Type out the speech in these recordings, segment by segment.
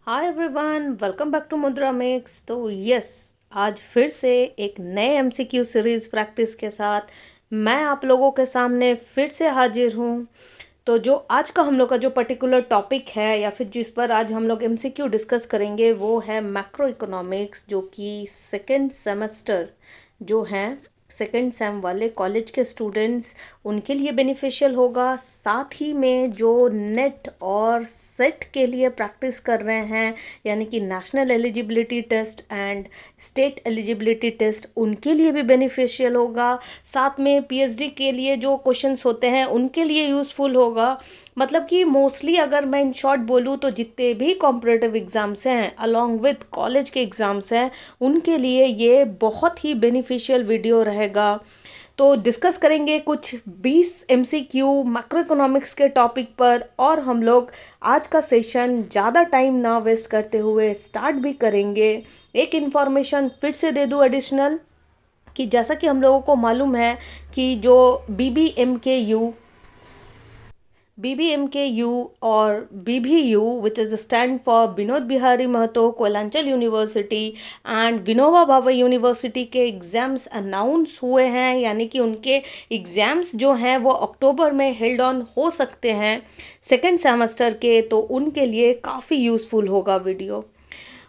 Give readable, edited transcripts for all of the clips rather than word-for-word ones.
Hi everyone, welcome back to Mudra mix. तो yes, आज फिर से एक नए एमसीक्यू सीरीज़ प्रैक्टिस के साथ मैं आप लोगों के सामने फिर से हाजिर हूँ। तो जो आज का हम लोग का जो पर्टिकुलर टॉपिक है या फिर जिस पर आज हम लोग एमसीक्यू डिस्कस करेंगे वो है मैक्रो इकोनॉमिक्स, जो कि सेकेंड सेमेस्टर जो हैं सेकेंड सेम वाले कॉलेज के स्टूडेंट्स उनके लिए बेनिफिशियल होगा। साथ ही में जो नेट और सेट के लिए प्रैक्टिस कर रहे हैं, यानी कि national eligibility test and state eligibility test, उनके लिए भी बेनिफिशियल होगा। साथ में पीएचडी के लिए जो क्वेश्चंस होते हैं उनके लिए यूज़फुल होगा। मतलब कि मोस्टली अगर मैं इन शॉर्ट बोलूँ तो जितने भी कॉम्पिटिटिव एग्ज़ाम्स हैं अलॉन्ग विथ कॉलेज के एग्ज़ाम्स हैं उनके लिए ये बहुत ही बेनिफिशियल वीडियो रहेगा। तो डिस्कस करेंगे कुछ 20 एमसीक्यू मैक्रो इकोनॉमिक्स के टॉपिक पर, और हम लोग आज का सेशन ज़्यादा टाइम ना वेस्ट करते हुए स्टार्ट भी करेंगे। एक इन्फॉर्मेशन फिर से दे दूँ एडिशनल, कि जैसा कि हम लोगों को मालूम है कि जो BBMKU और BBU, which is stand for Vinod Bihari Mahto Koylanchal university and Vinoba Bhave university के एग्ज़ाम्स अनाउंस हुए हैं, यानी कि उनके एग्ज़ाम्स जो हैं वो अक्टूबर में हेल्ड ऑन हो सकते हैं सेकेंड सेमेस्टर के। तो उनके लिए काफ़ी यूज़फुल होगा वीडियो।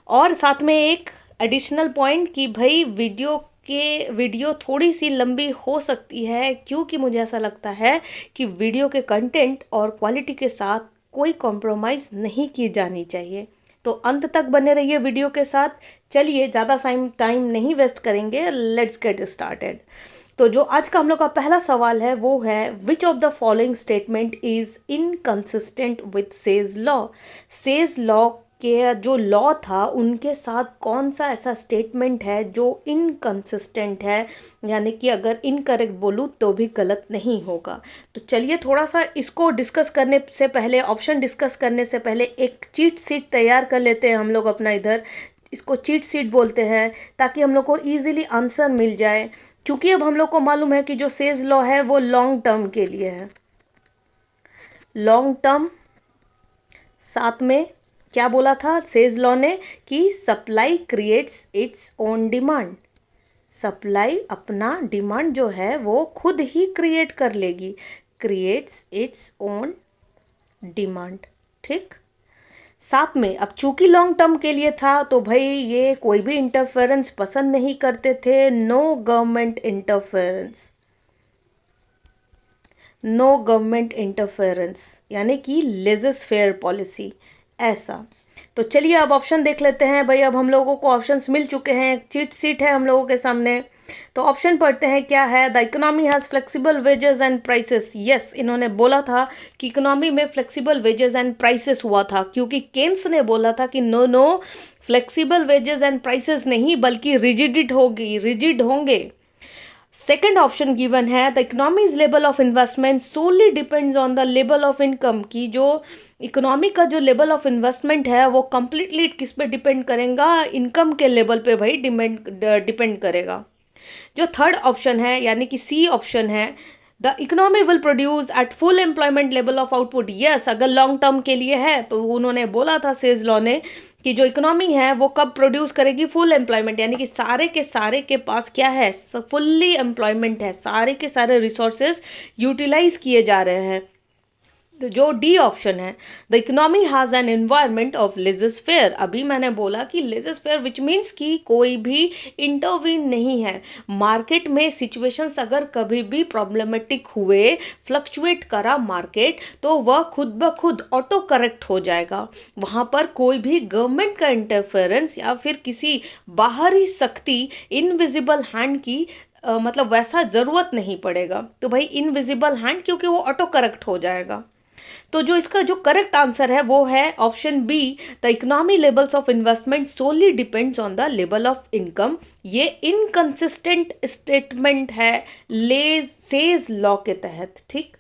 और साथ में एक एडिशनल पॉइंट कि भाई वीडियो थोड़ी सी लंबी हो सकती है, क्योंकि मुझे ऐसा लगता है कि वीडियो के कंटेंट और क्वालिटी के साथ कोई कॉम्प्रोमाइज़ नहीं की जानी चाहिए। तो अंत तक बने रहिए वीडियो के साथ। चलिए ज़्यादा टाइम नहीं वेस्ट करेंगे, लेट्स गेट स्टार्टेड। तो जो आज का हम लोग का पहला सवाल है वो है, which of the following statement is inconsistent with says law. Says law के जो लॉ था उनके साथ कौन सा ऐसा स्टेटमेंट है जो इनकंसिस्टेंट है, यानी कि अगर इनकरेक्ट बोलूँ तो भी गलत नहीं होगा। तो चलिए थोड़ा सा इसको डिस्कस करने से पहले, ऑप्शन डिस्कस करने से पहले एक चीट शीट तैयार कर लेते हैं हम लोग अपना इधर। इसको चीट शीट बोलते हैं, ताकि हम लोग को ईजिली आंसर मिल जाए। क्योंकि अब हम लोग को मालूम है कि जो सेज लॉ है वो लॉन्ग टर्म के लिए है। लॉन्ग टर्म, साथ में क्या बोला था सेज लॉ ने कि supply creates its own demand. Supply अपना डिमांड जो है वो खुद ही क्रिएट कर लेगी, क्रिएट्स इट्स ओन डिमांड। ठीक। साथ में अब चूंकि लॉन्ग टर्म के लिए था तो भाई ये कोई भी इंटरफेरेंस पसंद नहीं करते थे, no government interference. No government interference यानी कि लेजस फेयर पॉलिसी, ऐसा। तो चलिए अब ऑप्शन देख लेते हैं भाई। अब हम लोगों को ऑप्शंस मिल चुके हैं, चीट शीट है हम लोगों के सामने। तो ऑप्शन पढ़ते हैं, क्या है। The economy has flexible wages and prices. Yes, इन्होंने बोला था कि इकोनॉमी में फ्लेक्सिबल वेजेस एंड प्राइसेस हुआ था, क्योंकि केन्स ने बोला था कि no no, flexible wages and prices नहीं बल्कि रिजिड होंगे। सेकेंड ऑप्शन गिवन है, the economy's level of investment solely depends on the level of income. की जो इकोनॉमी का जो लेवल ऑफ इन्वेस्टमेंट है वो कंप्लीटली किस पे डिपेंड करेगा, इनकम के लेवल पे भाई डिपेंड करेगा। जो थर्ड ऑप्शन है यानी कि सी ऑप्शन है, the economy will produce at full employment level of output. Yes, अगर लॉन्ग टर्म के लिए है तो उन्होंने बोला था सेज लॉ ने कि जो इकोनॉमी है वो कब प्रोड्यूस करेगी, फुल एम्प्लॉयमेंट, यानी कि सारे के पास क्या है, फुल्ली एम्प्लॉयमेंट है, सारे के सारे रिसोर्सेज यूटिलाइज किए जा रहे हैं। तो जो डी ऑप्शन है, the economy has an environment of laissez faire. अभी मैंने बोला कि लेजस फेयर विच मीन्स कि कोई भी इंटरवीन नहीं है मार्केट में। सिचुएशंस अगर कभी भी प्रॉब्लमेटिक हुए, फ्लक्चुएट करा मार्केट, तो वह खुद ब खुद ऑटो करेक्ट हो जाएगा। वहाँ पर कोई भी गवर्नमेंट का इंटरफेरेंस या फिर किसी बाहरी शक्ति, इनविजिबल हैंड की मतलब वैसा ज़रूरत नहीं पड़ेगा। तो भाई इनविजिबल हैंड, क्योंकि वो ऑटो करेक्ट हो जाएगा। तो जो इसका जो करेक्ट आंसर है वो है option B, the economy levels of investment solely depends on the level of income. ये इनकंसिस्टेंट स्टेटमेंट है सेज लॉ के तहत। ठीक।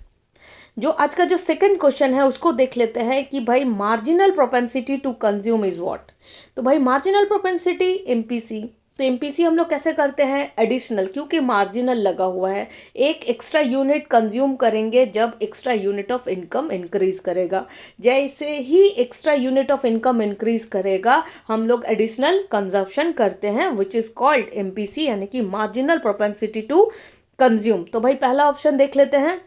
जो आज का जो सेकंड क्वेश्चन है उसको देख लेते हैं कि भाई marginal propensity to consume is what. तो भाई मार्जिनल प्रोपेंसिटी एमपीसी, तो एमपीसी हम लोग कैसे करते हैं, एडिशनल, क्योंकि मार्जिनल लगा हुआ है, एक एक्स्ट्रा यूनिट कंज्यूम करेंगे जब extra unit of income increase करेगा। जैसे ही extra unit of income increase करेगा हम लोग एडिशनल कंजप्शन करते हैं, विच इज कॉल्ड एमपीसी, यानी कि मार्जिनल प्रोपेंसिटी टू कंज्यूम। तो भाई पहला ऑप्शन देख लेते हैं,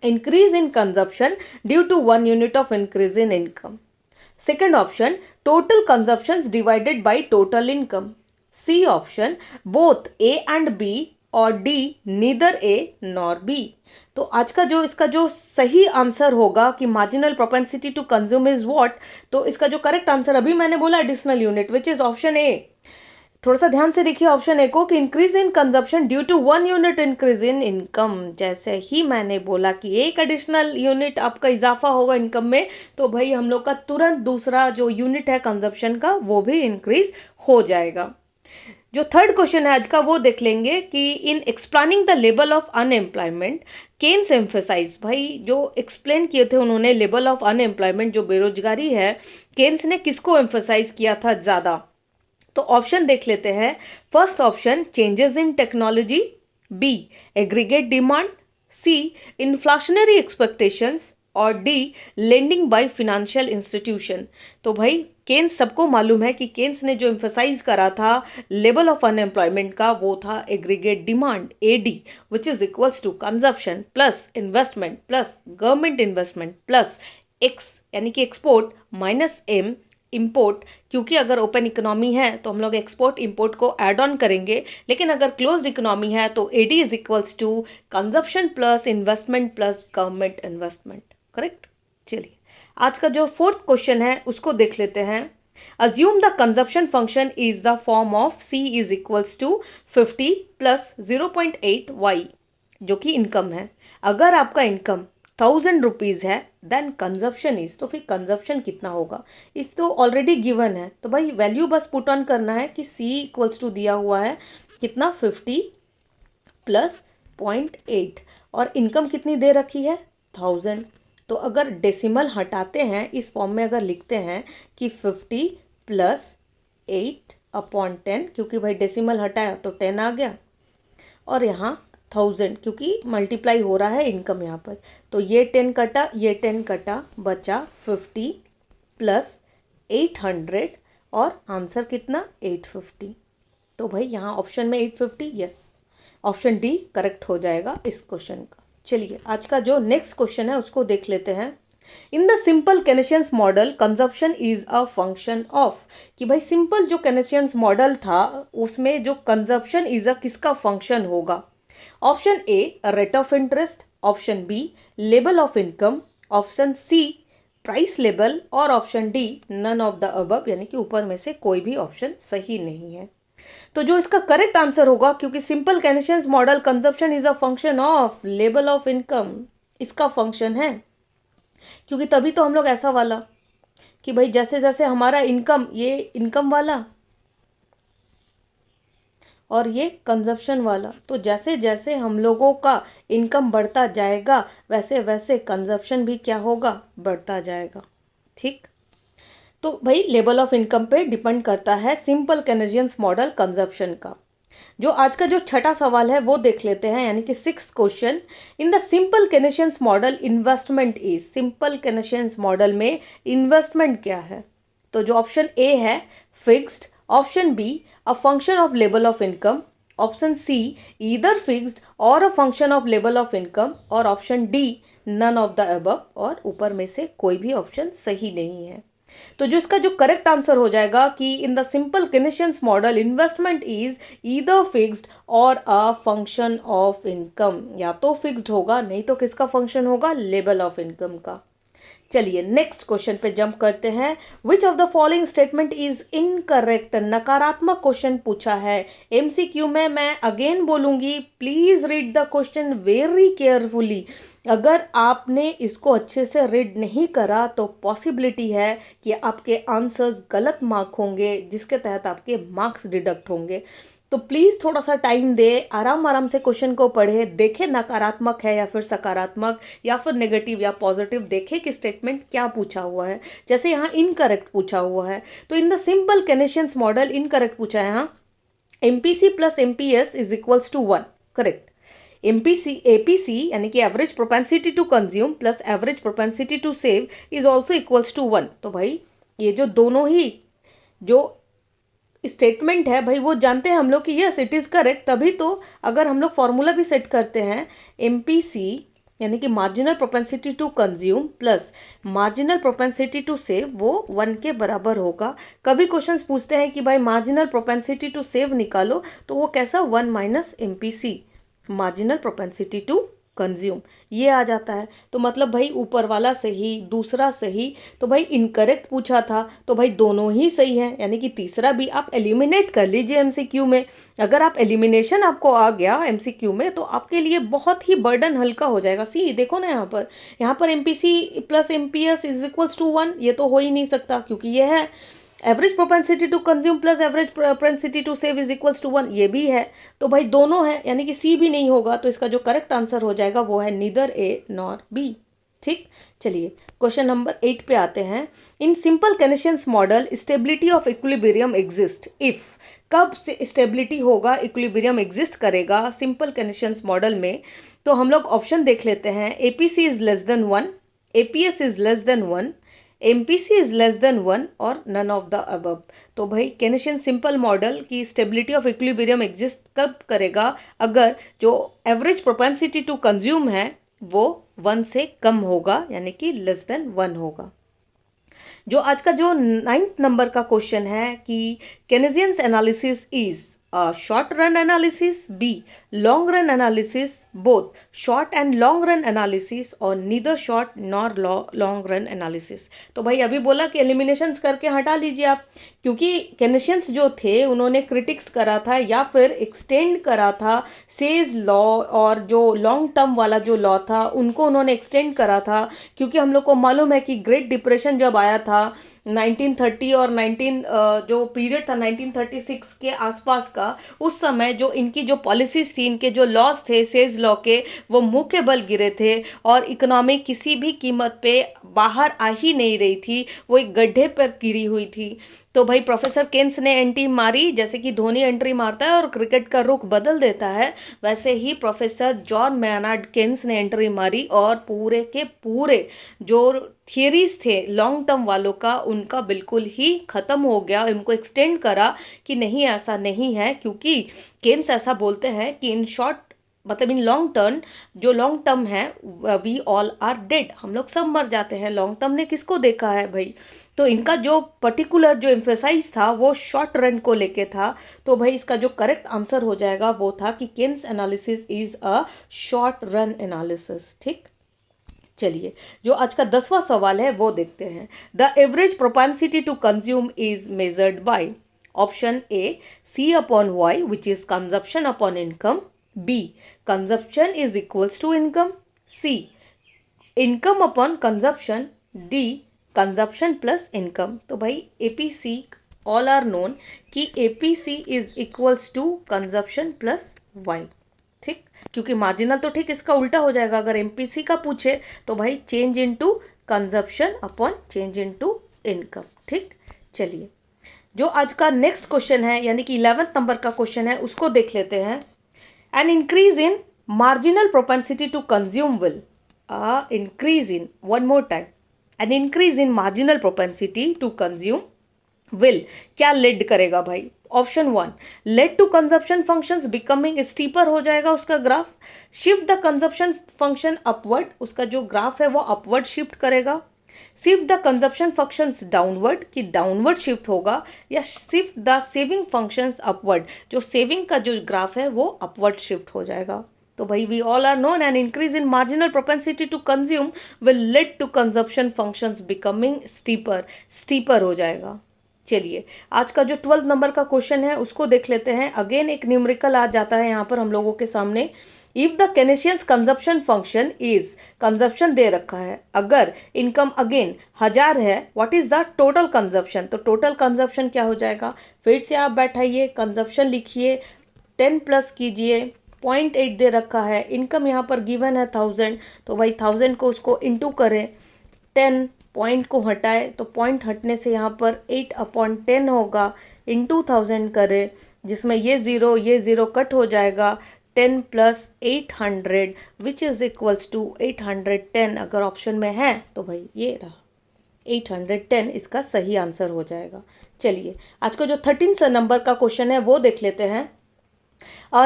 increase in consumption due to 1 unit of increase in income. Second option, total consumptions divided by total income. C option, both A and B, और D, neither A nor B. तो आज का जो इसका जो सही आंसर होगा कि marginal propensity to consume is what, तो इसका जो करेक्ट आंसर अभी मैंने बोला additional unit, which is option A. थोड़ा सा ध्यान से देखिए ऑप्शन ए को, कि increase in consumption due to 1 unit increase in income. जैसे ही मैंने बोला कि एक एडिशनल यूनिट आपका इजाफा होगा इनकम में, तो भाई हम लोग का तुरंत दूसरा जो यूनिट है कंजप्शन का वो भी इंक्रीज हो जाएगा। जो थर्ड क्वेश्चन है आज का वो देख लेंगे कि in explaining the level of unemployment Keynes emphasise. भाई जो एक्सप्लेन किए थे उन्होंने लेवल ऑफ अनएम्प्लॉयमेंट, जो बेरोजगारी है, केन्स ने किसको एम्फेसाइज किया था ज़्यादा। तो ऑप्शन देख लेते हैं। First option, changes in technology, B, aggregate demand, C, inflationary expectations, और D, lending by financial institution. तो भाई केन्स सबको मालूम है कि केन्स ने जो एम्फेसाइज करा था लेवल ऑफ अनएम्प्लॉयमेंट का वो था aggregate demand, AD, which is equals to consumption plus investment plus government investment plus x यानी कि एक्सपोर्ट माइनस एम इंपोर्ट। क्योंकि अगर ओपन इकोनॉमी है तो हम लोग एक्सपोर्ट इंपोर्ट को ऐड ऑन करेंगे, लेकिन अगर क्लोज्ड इकोनॉमी है तो AD is equals to consumption plus investment plus government investment. Correct. चलिए आज का जो फोर्थ क्वेश्चन है उसको देख लेते हैं। Assume the consumption function is the form of C is equals to 50 plus 0.8 Y, जो कि इनकम है। अगर आपका इनकम 1000 रुपीज़ है देन कंजप्शन इज, तो फिर कंजप्शन कितना होगा, इस तो ऑलरेडी गिवन है। तो भाई वैल्यू बस पुट ऑन करना है कि सी इक्वल्स टू दिया हुआ है कितना 50 प्लस 0.8, और इनकम कितनी दे रखी है 1000। तो अगर डेसिमल हटाते हैं इस फॉर्म में अगर लिखते हैं कि 50 प्लस 8/10, क्योंकि भाई डेसिमल हटाया तो 10 आ गया, और यहाँ 1000 क्योंकि मल्टीप्लाई हो रहा है इनकम यहाँ पर, तो ये 10 कटा ये 10 कटा, बचा 50 प्लस 800, और आंसर कितना 850। तो भाई यहाँ ऑप्शन में 850, यस, ऑप्शन डी करेक्ट हो जाएगा इस क्वेश्चन का। चलिए आज का जो नेक्स्ट क्वेश्चन है उसको देख लेते हैं। In the simple Keynesians model consumption is a function of, कि भाई सिंपल जो केनेशियंस मॉडल था उसमें जो कंजप्शन इज अ किसका फंक्शन होगा। Option A rate of interest, option B level of income, option C price level, और option D none of the above, यानी कि ऊपर में से कोई भी ऑप्शन सही नहीं है। तो जो इसका करेक्ट आंसर होगा, क्योंकि simple Keynesians model consumption is a function of level of income, इसका फंक्शन है, क्योंकि तभी तो हम लोग ऐसा वाला कि भाई जैसे जैसे हमारा इनकम, ये इनकम वाला और ये कंजप्शन वाला, तो जैसे जैसे हम लोगों का इनकम बढ़ता जाएगा वैसे वैसे कंजप्शन भी क्या होगा, बढ़ता जाएगा। ठीक, तो भाई लेवल ऑफ इनकम पे डिपेंड करता है सिंपल केनेशियंस मॉडल कंजप्शन का। जो आज का जो छठा सवाल है वो देख लेते हैं, यानी कि sixth question. In the simple Keynesians model investment is, simple Keynesians model में इन्वेस्टमेंट क्या है। तो जो ऑप्शन ए है fixed, option B a function of level of income, option C either fixed और a function of level of income, और option D none of the above, और ऊपर में से कोई भी ऑप्शन सही नहीं है। तो जो इसका जो करेक्ट आंसर हो जाएगा कि in the simple Keynesians model investment is either fixed और अ फंक्शन ऑफ इनकम, या तो फिक्स्ड होगा नहीं तो किसका फंक्शन होगा, लेवल ऑफ इनकम का। चलिए नेक्स्ट क्वेश्चन पे जंप करते हैं। विच of the following statement is incorrect, नकारात्मक क्वेश्चन पूछा है एमसीक्यू में। मैं अगेन बोलूंगी, please read the question very carefully. अगर आपने इसको अच्छे से रीड नहीं करा तो पॉसिबिलिटी है कि आपके आंसर्स गलत मार्क होंगे, जिसके तहत आपके मार्क्स डिडक्ट होंगे। तो प्लीज़ थोड़ा सा टाइम दे, आराम आराम से क्वेश्चन को पढ़े, देखे नकारात्मक है या फिर सकारात्मक या फिर नेगेटिव या पॉजिटिव, देखे कि स्टेटमेंट क्या पूछा हुआ है। जैसे यहाँ इनकरेक्ट पूछा हुआ है, तो in the simple Keynesians model incorrect पूछा है यहाँ, MPC plus MPS is equals to 1, correct. APC यानी कि average propensity to consume plus average propensity to save is also equals to 1। तो भाई ये जो दोनों ही जो स्टेटमेंट है भाई वो जानते हैं हम लोग कि यस इट इज़ करेक्ट, तभी तो अगर हम लोग फॉर्मूला भी सेट करते हैं एमपीसी यानी कि marginal propensity to consume plus marginal propensity to save वो 1 के बराबर होगा। कभी क्वेश्चंस पूछते हैं कि भाई मार्जिनल प्रोपेंसिटी टू सेव निकालो, तो वो कैसा 1 minus MPC marginal propensity to consume ये आ जाता है। तो मतलब भाई ऊपर वाला सही दूसरा सही, तो भाई इनकरेक्ट पूछा था तो भाई दोनों ही सही है, यानी कि तीसरा भी आप एलिमिनेट कर लीजिए एमसीक्यू में। अगर आप एलिमिनेशन आपको आ गया एमसीक्यू में तो आपके लिए बहुत ही बर्डन हल्का हो जाएगा। सी देखो ना यहाँ पर MPC plus MPS is equals to 1, ये तो हो ही नहीं सकता क्योंकि ये है average propensity to consume plus average propensity to save is equals to 1, ये भी है। तो भाई दोनों है यानी कि सी भी नहीं होगा, तो इसका जो करेक्ट आंसर हो जाएगा वो है नीदर ए नॉर बी। ठीक, चलिए क्वेश्चन नंबर 8 पे आते हैं। In simple Keynesians model stability of equilibrium exist if, कब से स्टेबिलिटी होगा इक्विलिब्रियम एग्जिस्ट करेगा सिंपल केनेशियंस मॉडल में। तो हम लोग ऑप्शन देख लेते हैं। APC is less than 1, APS is less than 1, MPC is less than 1 और नन ऑफ द अबव। तो भाई केनेशियन सिंपल मॉडल की स्टेबिलिटी ऑफ इक्विलिब्रियम एग्जिस्ट कब करेगा, अगर जो एवरेज प्रोपेंसिटी टू कंज्यूम है वो 1 से कम होगा यानी कि लेस देन 1 होगा। जो आज का जो 9th नंबर का क्वेश्चन है कि Keynesians analysis is short run analysis, B long run analysis, both short and long run analysis और neither short nor long run analysis. तो भाई अभी बोला कि एलिमिनेशंस करके हटा लीजिए आप, क्योंकि केनेशियंस जो थे उन्होंने क्रिटिक्स करा था या फिर एक्सटेंड करा था सेज लॉ, और जो लॉन्ग टर्म वाला जो लॉ था उनको उन्होंने एक्सटेंड करा था। क्योंकि हम लोग को मालूम है कि ग्रेट डिप्रेशन जब आया था 1930 और 19 जो पीरियड था 1936 के आसपास का, उस समय जो इनकी जो पॉलिसीज थी, इनके जो लॉस थे सेज लॉ के, वो मुंह के बल गिरे थे और इकोनॉमी किसी भी कीमत पे बाहर आ ही नहीं रही थी, वो एक गड्ढे पर गिरी हुई थी। तो भाई प्रोफेसर केन्स ने एंट्री मारी, जैसे कि धोनी एंट्री मारता है और क्रिकेट का रुख बदल देता है, वैसे ही प्रोफेसर जॉन मैनार्ड केन्स ने एंट्री मारी और पूरे के पूरे जो थियरीज थे लॉन्ग टर्म वालों का उनका बिल्कुल ही ख़त्म हो गया। उनको एक्सटेंड करा कि नहीं ऐसा नहीं है, क्योंकि केन्स ऐसा बोलते हैं कि इन शॉर्ट मतलब इन लॉन्ग टर्म, जो लॉन्ग टर्म है वी ऑल आर डेड, हम लोग सब मर जाते हैं। लॉन्ग टर्म ने किसको देखा है भाई। तो इनका जो पर्टिकुलर जो एम्फेसाइज था वो शॉर्ट रन को लेके था। तो भाई इसका जो करेक्ट आंसर हो जाएगा वो था कि Keynes analysis is a short run analysis. ठीक, चलिए जो आज का 10वां सवाल है वो देखते हैं। The average propensity to consume is measured by option A C upon Y which is consumption upon income, B consumption is equals to income, C income upon consumption, D consumption plus income. तो भाई APC all are known कि APC is equals to consumption plus Y. ठीक, क्योंकि marginal तो ठीक इसका उल्टा हो जाएगा, अगर एमपीसी का पूछे तो भाई change into consumption upon change into income. ठीक, चलिए जो आज का नेक्स्ट क्वेश्चन है यानी कि 11th नंबर का क्वेश्चन है उसको देख लेते हैं। An increase in marginal propensity to consume will increase in one more time, an increase in marginal propensity to consume will क्या लेड करेगा भाई। Option 1 lead to consumption functions becoming steeper हो जाएगा उसका graph, shift the consumption function upward, उसका जो graph है वो अपवर्ड शिफ्ट करेगा, shift the consumption functions downward कि डाउनवर्ड शिफ्ट होगा, या shift the saving functions upward, जो सेविंग का जो ग्राफ है वो अपवर्ड शिफ्ट हो जाएगा। तो भाई we all are known an increase in marginal propensity to consume will lead to consumption functions becoming steeper हो जाएगा। चलिए आज का जो 12th नंबर का क्वेश्चन है उसको देख लेते हैं। अगेन एक न्यूमेरिकल आ जाता है यहाँ पर हम लोगों के सामने। If the Keynesians consumption function is, consumption दे रखा है, अगर इनकम अगेन 1000 है, what is the total consumption. तो टोटल कंजप्शन क्या हो जाएगा, फिर से आप बैठाइए कंजप्शन लिखिए 10 प्लस कीजिए 0.8 दे रखा है, इनकम यहाँ पर गिवन है 1000, तो भाई 1000 को उसको इंटू करें 10, पॉइंट को हटाए तो पॉइंट हटने से यहाँ पर 8/10 होगा, इंटू 1000 करें जिसमें ये ज़ीरो कट हो जाएगा, 10 plus 800 which is equals to 810 अगर ऑप्शन में है तो भाई ये रहा 810 इसका सही आंसर हो जाएगा। चलिए आज का जो 13 नंबर का क्वेश्चन है वो देख लेते हैं।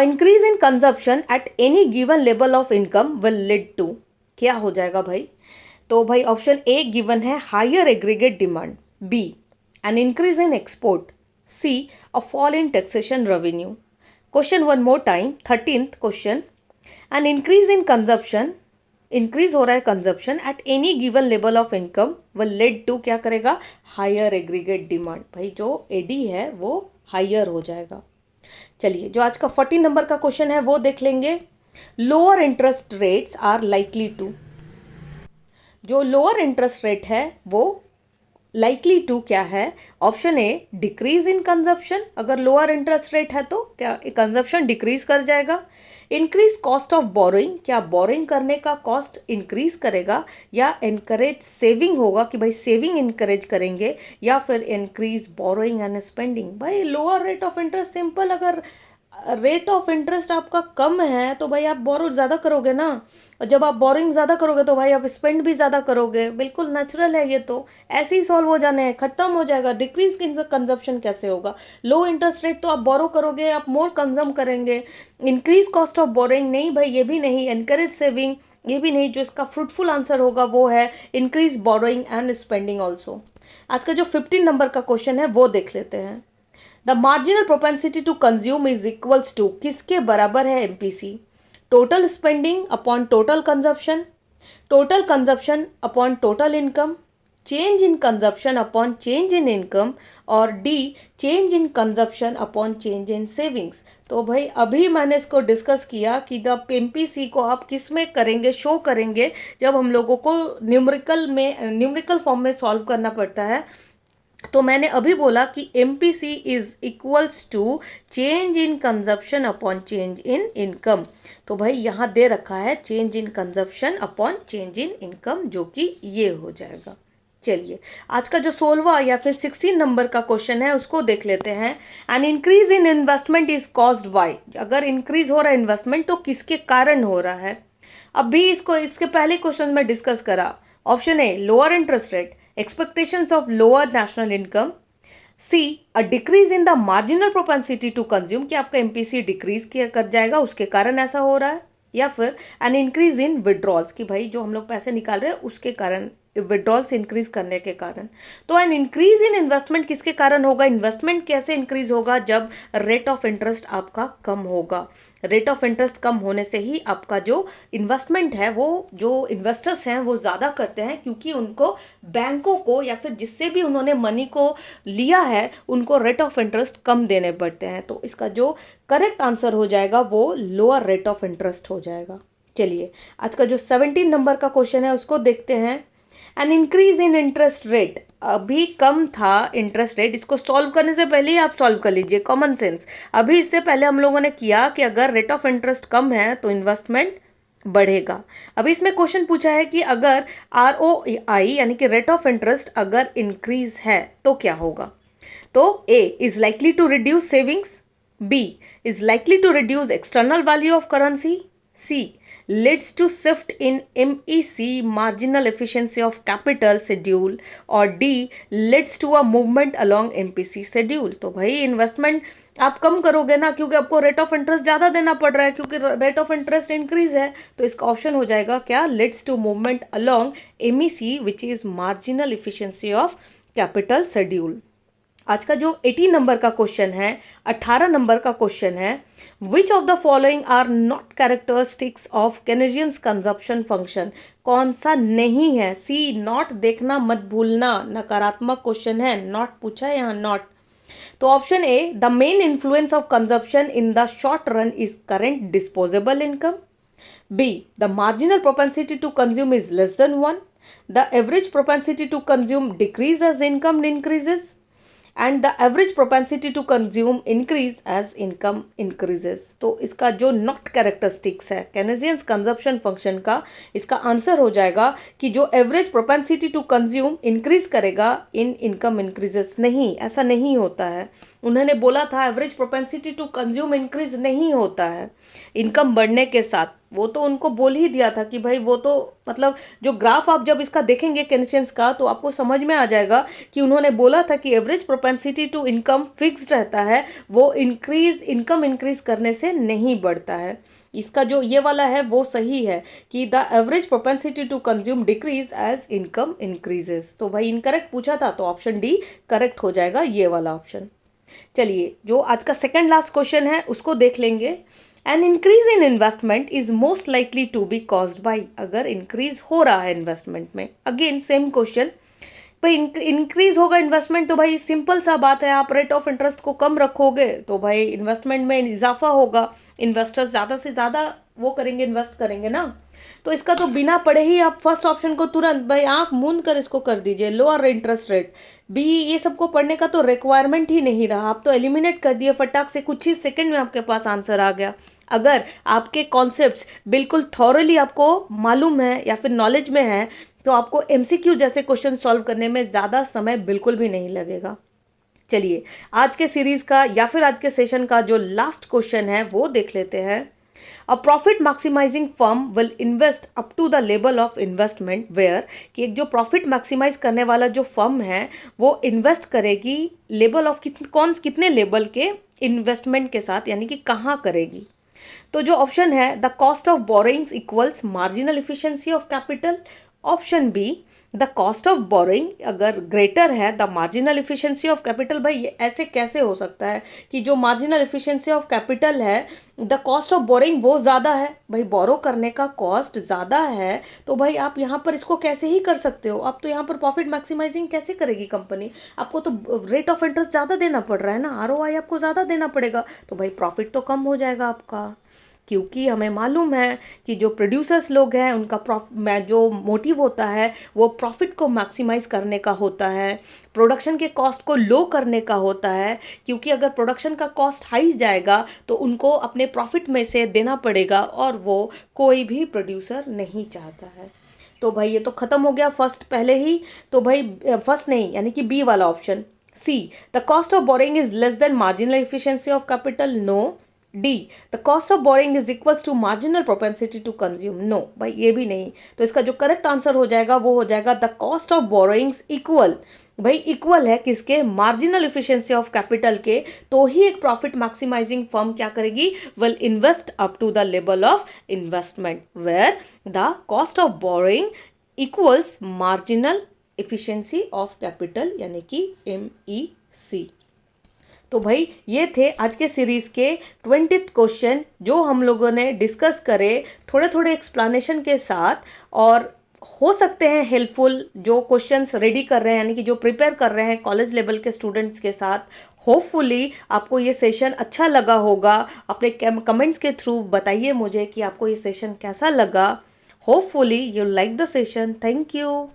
Increase in consumption at any given level of income will lead to, क्या हो जाएगा भाई? तो भाई ऑप्शन ए गिवन है higher aggregate demand, B an increase in export, C a fall in taxation revenue. Question one more time, 13th question, an increase in consumption, increase हो रहा है consumption at any given level of income will lead to, क्या करेगा? Higher aggregate demand, भाई जो AD है वो higher हो जाएगा। चलिए जो आज का 14 नंबर का क्वेश्चन है वो देख लेंगे। Lower interest rates are likely to, जो लोअर इंटरेस्ट रेट है वो लाइकली टू क्या है? Option A decrease in consumption, अगर लोअर इंटरेस्ट रेट है तो क्या कंजप्शन डिक्रीज कर जाएगा। इंक्रीज कॉस्ट ऑफ बोरोइंग, क्या बोरोइंग करने का कॉस्ट इंक्रीज करेगा, या इनकरेज सेविंग होगा कि भाई सेविंग इंकरेज करेंगे, या फिर इंक्रीज बोरोइंग एंड स्पेंडिंग। भाई lower rate of interest, simple, अगर रेट ऑफ इंटरेस्ट आपका कम है तो भाई आप बोरो ज़्यादा करोगे ना, और जब आप बोरिंग ज़्यादा करोगे तो भाई आप स्पेंड भी ज़्यादा करोगे, बिल्कुल नेचुरल है ये, तो ऐसे ही सॉल्व हो जाने हैं, खत्म हो जाएगा। डिक्रीज कंजप्शन कैसे होगा? लो इंटरेस्ट रेट तो आप बोरो करोगे, आप मोर कंज्यूम करेंगे। इंक्रीज कॉस्ट ऑफ बोरिंग नहीं भाई, ये भी नहीं। एनकरेज सेविंग, ये भी नहीं। जो इसका फ्रूटफुल आंसर होगा वो है increase borrowing and spending also. आज का जो 15 नंबर का क्वेश्चन है वो देख लेते हैं। The marginal propensity to consume is equals to, किसके बराबर है MPC? Total spending upon total consumption, total consumption upon total income, change in consumption upon change in income, और D change in consumption upon change in savings. तो भाई अभी मैंने इसको discuss किया कि द एमपीसी को आप किस में करेंगे, शो करेंगे, जब हम लोगों को न्यूमेरिकल फॉर्म में सॉल्व करना पड़ता है। तो मैंने अभी बोला कि MPC is equals to change in consumption upon change in income. तो भाई यहाँ दे रखा है change in consumption upon change in income, जो कि ये हो जाएगा। चलिए आज का जो 16वां या फिर 16 नंबर का क्वेश्चन है उसको देख लेते हैं। An increase in investment is caused by, अगर इंक्रीज हो रहा है इन्वेस्टमेंट तो किसके कारण हो रहा है? अभी इसको इसके पहले क्वेश्चन में डिस्कस करा। Option a lower interest rate, expectations of lower national income, C a decrease in the marginal propensity to consume, कि आपका एमपीसी डिक्रीज किया कर जाएगा उसके कारण ऐसा हो रहा है, या फिर एन इंक्रीज इन विड्रॉल्स, कि भाई जो हम लोग पैसे निकाल रहे हैं उसके कारण, विड्रॉल्स इंक्रीज करने के कारण। तो एन इंक्रीज इन इन्वेस्टमेंट किसके कारण होगा? इन्वेस्टमेंट कैसे इंक्रीज होगा? जब रेट ऑफ इंटरेस्ट आपका कम होगा। रेट ऑफ इंटरेस्ट कम होने से ही आपका जो इन्वेस्टमेंट है, वो जो इन्वेस्टर्स हैं वो ज़्यादा करते हैं, क्योंकि उनको बैंकों को या फिर जिससे भी उन्होंने मनी को लिया है उनको रेट ऑफ इंटरेस्ट कम देने पड़ते हैं। तो इसका जो करेक्ट आंसर हो जाएगा वो लोअर रेट ऑफ इंटरेस्ट हो जाएगा। चलिए आज का जो 17 नंबर का क्वेश्चन है उसको देखते हैं। An increase in interest rate, अभी कम था इंटरेस्ट रेट, इसको सॉल्व करने से पहले ही आप सॉल्व कर लीजिए, कॉमन सेंस। अभी इससे पहले हम लोगों ने किया कि अगर रेट ऑफ इंटरेस्ट कम है तो इन्वेस्टमेंट बढ़ेगा। अभी इसमें क्वेश्चन पूछा है कि अगर ROI यानी कि रेट ऑफ इंटरेस्ट अगर इंक्रीज है तो क्या होगा? तो A is likely to reduce savings, B is likely to reduce external value of currency, C leads to shift in MEC marginal efficiency of capital schedule, और D leads to a movement along MPC schedule। तो भाई investment आप कम करोगे ना, क्योंकि आपको rate of interest ज़्यादा देना पड़ रहा है, क्योंकि रेट ऑफ इंटरेस्ट इंक्रीज है। तो इसका ऑप्शन हो जाएगा क्या? leads to movement along MEC which is marginal efficiency of capital schedule। आज का जो 18 नंबर का क्वेश्चन है, 18 नंबर का क्वेश्चन है, which of the following are not characteristics of Keynesians consumption function? कौन सा नहीं है? सी नॉट देखना मत भूलना, नकारात्मक क्वेश्चन है, नॉट पूछा है यहाँ, नॉट। तो option A the main influence of consumption in the short run is current disposable income, B the marginal propensity to consume is less than 1, the average propensity to consume decrease as income increases, and the average propensity to consume increase as income increases. तो इसका जो not characteristics है केनेजियंस consumption function का, इसका answer हो जाएगा कि जो average propensity to consume increase करेगा इन इनकम इंक्रीजेस। नहीं, ऐसा नहीं होता है। उन्होंने बोला था average propensity to consume increase नहीं होता है इनकम बढ़ने के साथ। वो तो उनको बोल ही दिया था कि भाई वो तो मतलब जो ग्राफ आप जब इसका देखेंगे केनेजियंस का तो आपको समझ में आ जाएगा कि उन्होंने बोला था कि average propensity to income fixed रहता है, वो इनकम इंक्रीज करने से नहीं बढ़ता है। इसका जो ये वाला है वो सही है कि the average propensity to consume decrease as income increases. तो भाई इनकरेक्ट पूछा था तो ऑप्शन डी करेक्ट हो जाएगा, ये वाला ऑप्शन। चलिए जो आज का सेकंड लास्ट क्वेश्चन है उसको देख लेंगे। An increase in investment is most likely to be caused by. अगर इंक्रीज हो रहा है इन्वेस्टमेंट में, अगेन सेम क्वेश्चन, भाई इंक्रीज होगा इन्वेस्टमेंट तो भाई सिंपल सा बात है, आप रेट ऑफ इंटरेस्ट को कम रखोगे तो भाई इन्वेस्टमेंट में इजाफा होगा, इन्वेस्टर्स ज़्यादा से ज़्यादा वो करेंगे, इन्वेस्ट करेंगे ना। तो इसका तो बिना पढ़े ही आप फर्स्ट ऑप्शन को तुरंत भाई आंख मूंद कर इसको कर दीजिए, लोअर इंटरेस्ट रेट बी। ये सबको पढ़ने का तो रिक्वायरमेंट ही नहीं रहा, आप तो एलिमिनेट कर दिए फटाक से, कुछ ही सेकंड में आपके पास आंसर आ गया। अगर आपके कॉन्सेप्ट्स बिल्कुल थॉरली आपको मालूम है या फिर नॉलेज में है तो आपको एमसीक्यू जैसे क्वेश्चन सॉल्व करने में ज़्यादा समय बिल्कुल भी नहीं लगेगा। चलिए आज के सीरीज़ का या फिर आज के सेशन का जो लास्ट क्वेश्चन है वो देख लेते हैं। A profit maximising firm will invest up to the level of investment where, कि एक जो प्रॉफिट मैक्सिमाइज करने वाला जो फर्म है वो इन्वेस्ट करेगी लेवल ऑफ कितने लेवल के इन्वेस्टमेंट के साथ, यानी कि कहाँ करेगी। तो जो ऑप्शन है the cost of borrowings equals marginal efficiency of capital, option B the cost of borrowing अगर ग्रेटर है the marginal efficiency of capital. भाई ये ऐसे कैसे हो सकता है कि जो मार्जिनल इफिशिएंसी ऑफ कैपिटल है द कॉस्ट ऑफ बोरोइंग वो ज़्यादा है। भाई बोरो करने का कॉस्ट ज़्यादा है तो भाई आप यहाँ पर इसको कैसे ही कर सकते हो, आप तो यहाँ पर प्रॉफिट मैक्सिमाइजिंग कैसे करेगी कंपनी, आपको तो रेट ऑफ इंटरेस्ट ज़्यादा देना पड़ रहा है ना, आरओआई आपको ज़्यादा देना पड़ेगा, तो भाई प्रॉफिट तो कम हो जाएगा आपका। क्योंकि हमें मालूम है कि जो प्रोड्यूसर्स लोग हैं उनका जो मोटिव होता है वो प्रॉफिट को मैक्सिमाइज करने का होता है, प्रोडक्शन के कॉस्ट को लो करने का होता है। क्योंकि अगर प्रोडक्शन का कॉस्ट हाई जाएगा तो उनको अपने प्रॉफिट में से देना पड़ेगा और वो कोई भी प्रोड्यूसर नहीं चाहता है। तो भाई ये तो ख़त्म हो गया फर्स्ट पहले ही, तो भाई फर्स्ट नहीं यानी कि बी वाला option. C the cost of borrowing is less than marginal efficiency of capital, no. D the cost of borrowing is equals to marginal propensity to consume, no. भाई ये भी नहीं, तो इसका जो करेक्ट आंसर हो जाएगा वो हो जाएगा the cost of borrowings equal. भाई इक्वल है किसके, मार्जिनल इफिशिएंसी ऑफ कैपिटल के, तो ही एक प्रॉफिट मैक्सिमाइजिंग फर्म क्या करेगी, will invest up to the level of investment where the cost of borrowing equals marginal efficiency of capital यानी कि MEC। तो भाई ये थे आज के सीरीज़ के 20th क्वेश्चन जो हम लोगों ने डिस्कस करे थोड़े थोड़े एक्सप्लेनेशन के साथ, और हो सकते हैं हेल्पफुल जो क्वेश्चंस रेडी कर रहे हैं यानी कि जो प्रिपेयर कर रहे हैं कॉलेज लेवल के स्टूडेंट्स के साथ। होपफुली आपको ये सेशन अच्छा लगा होगा, अपने कमेंट्स के थ्रू बताइए मुझे कि आपको ये सेशन कैसा लगा। Hopefully you like the session. Thank you.